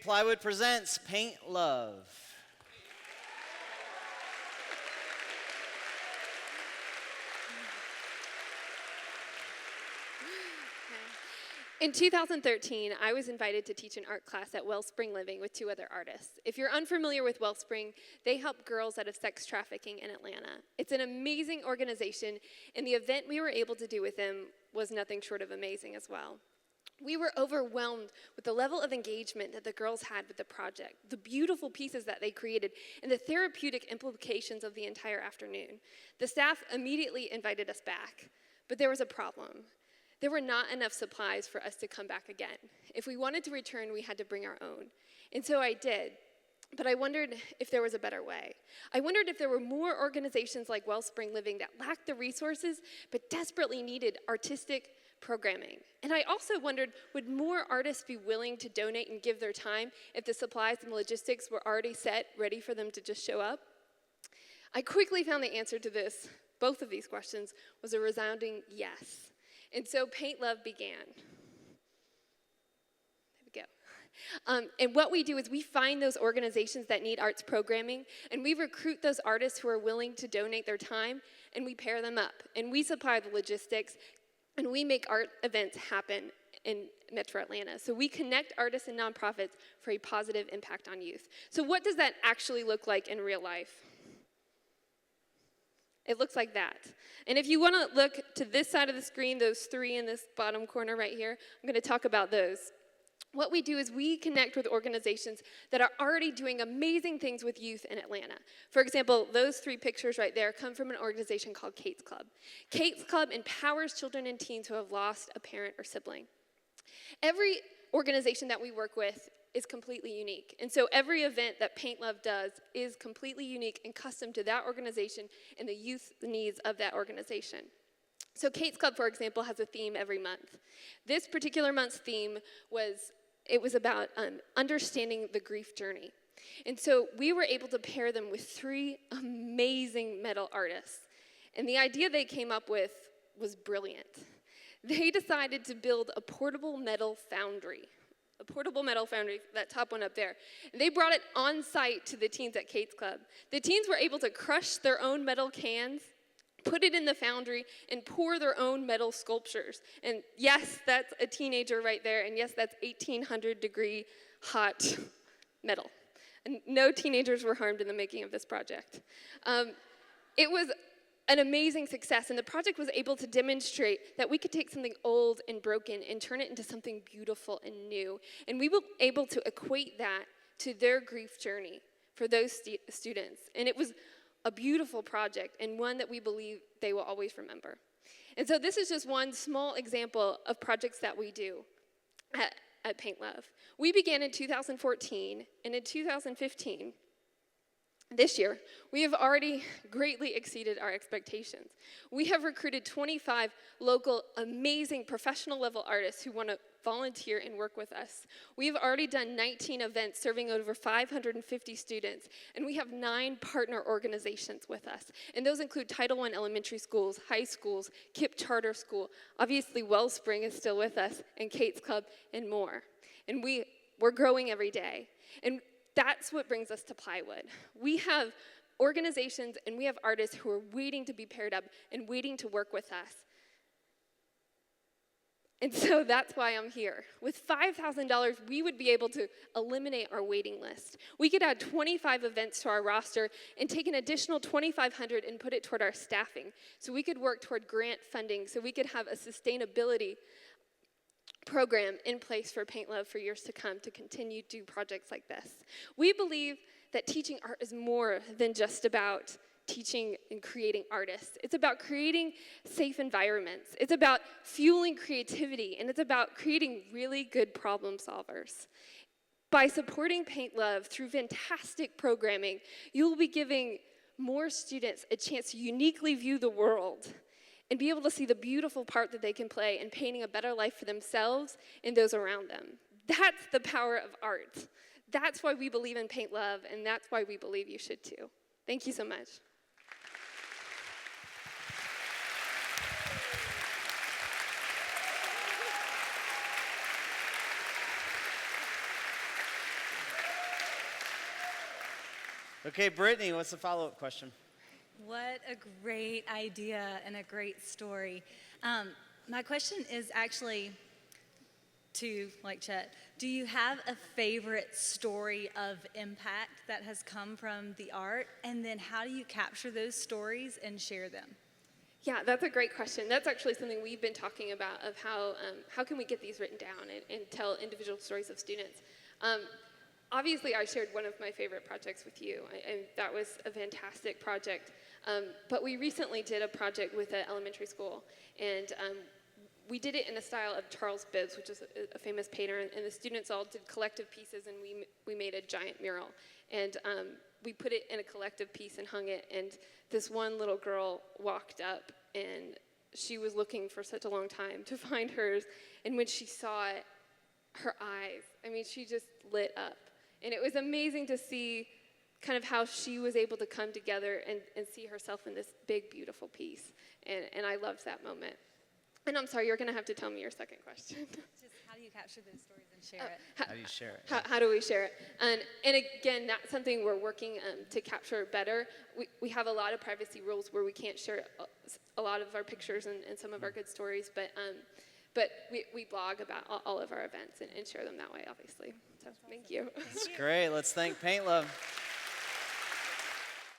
Plywood presents Paint Love. In 2013, I was invited to teach an art class at Wellspring Living with two other artists. If you're unfamiliar with Wellspring, they help girls out of sex trafficking in Atlanta. It's an amazing organization, and the event we were able to do with them was nothing short of amazing as well. We were overwhelmed with the level of engagement that the girls had with the project, the beautiful pieces that they created, and the therapeutic implications of the entire afternoon. The staff immediately invited us back, but there was a problem. There were not enough supplies for us to come back again. If we wanted to return, we had to bring our own. And so I did. But I wondered if there was a better way. I wondered if there were more organizations like Wellspring Living that lacked the resources but desperately needed artistic programming. And I also wondered, would more artists be willing to donate and give their time if the supplies and logistics were already set, ready for them to just show up? I quickly found the answer to both of these questions was a resounding yes. And so Paint Love began. There we go. And what we do is we find those organizations that need arts programming, and we recruit those artists who are willing to donate their time, and we pair them up. And we supply the logistics, and we make art events happen in Metro Atlanta. So we connect artists and nonprofits for a positive impact on youth. So what does that actually look like in real life? It looks like that. And if you want to look to this side of the screen, those three in this bottom corner right here, I'm going to talk about those. What we do is we connect with organizations that are already doing amazing things with youth in Atlanta. For example, those three pictures right there come from an organization called Kate's Club. Kate's Club empowers children and teens who have lost a parent or sibling. Every organization that we work with is completely unique. And so every event that Paint Love does is completely unique and custom to that organization and the youth needs of that organization. So Kate's Club, for example, has a theme every month. This particular month's theme was about understanding the grief journey. And so we were able to pair them with three amazing metal artists. And the idea they came up with was brilliant. They decided to build a portable metal foundry. That top one up there. And they brought it on site to the teens at Kate's Club. The teens were able to crush their own metal cans, put it in the foundry, and pour their own metal sculptures. And yes, that's a teenager right there, and yes, that's 1800-degree hot metal. And no teenagers were harmed in the making of this project. It was an amazing success, and the project was able to demonstrate that we could take something old and broken and turn it into something beautiful and new. And we were able to equate that to their grief journey for those students. And it was a beautiful project and one that we believe they will always remember. And so this is just one small example of projects that we do at Paint Love. We began in 2014, and in 2015, this year, we have already greatly exceeded our expectations. We have recruited 25 local, amazing professional level artists who want to volunteer and work with us. We have already done 19 events serving over 550 students, and we have 9 partner organizations with us. And those include Title I elementary schools, high schools, KIPP Charter School, obviously Wellspring is still with us, and Kate's Club, and more. And we're growing every day. And that's what brings us to Plywood. We have organizations and we have artists who are waiting to be paired up and waiting to work with us. And so that's why I'm here. With $5,000, we would be able to eliminate our waiting list. We could add 25 events to our roster and take an additional $2,500 and put it toward our staffing. So we could work toward grant funding, so we could have a sustainability program in place for Paint Love for years to come to continue to do projects like this. We believe that teaching art is more than just about teaching and creating artists. It's about creating safe environments. It's about fueling creativity, and it's about creating really good problem solvers. By supporting Paint Love through fantastic programming, you'll be giving more students a chance to uniquely view the world and be able to see the beautiful part that they can play in painting a better life for themselves and those around them. That's the power of art. That's why we believe in Paint Love, and that's why we believe you should too. Thank you so much. Okay, Brittany, what's the follow-up question? What a great idea and a great story. My question is actually to, like Chet, do you have a favorite story of impact that has come from the art? And then how do you capture those stories and share them? Yeah, that's a great question. That's actually something we've been talking about of how can we get these written down and tell individual stories of students. Obviously, I shared one of my favorite projects with you, and that was a fantastic project. But we recently did a project with an elementary school, and we did it in the style of Charles Bibbs, which is a famous painter, and the students all did collective pieces, and we made a giant mural. And we put it in a collective piece and hung it, and this one little girl walked up, and she was looking for such a long time to find hers, and when she saw it, her eyes, I mean, she just lit up. And it was amazing to see kind of how she was able to come together and see herself in this big, beautiful piece. And I loved that moment. And I'm sorry, you're going to have to tell me your second question. Just how do you capture those stories and share it? How do you share it? How do we share it? And again, that's something we're working to capture better. We have a lot of privacy rules where we can't share a lot of our pictures and some of our good stories, but we blog about all of our events and share them that way, obviously. So thank you. That's great. Let's thank Paint Love.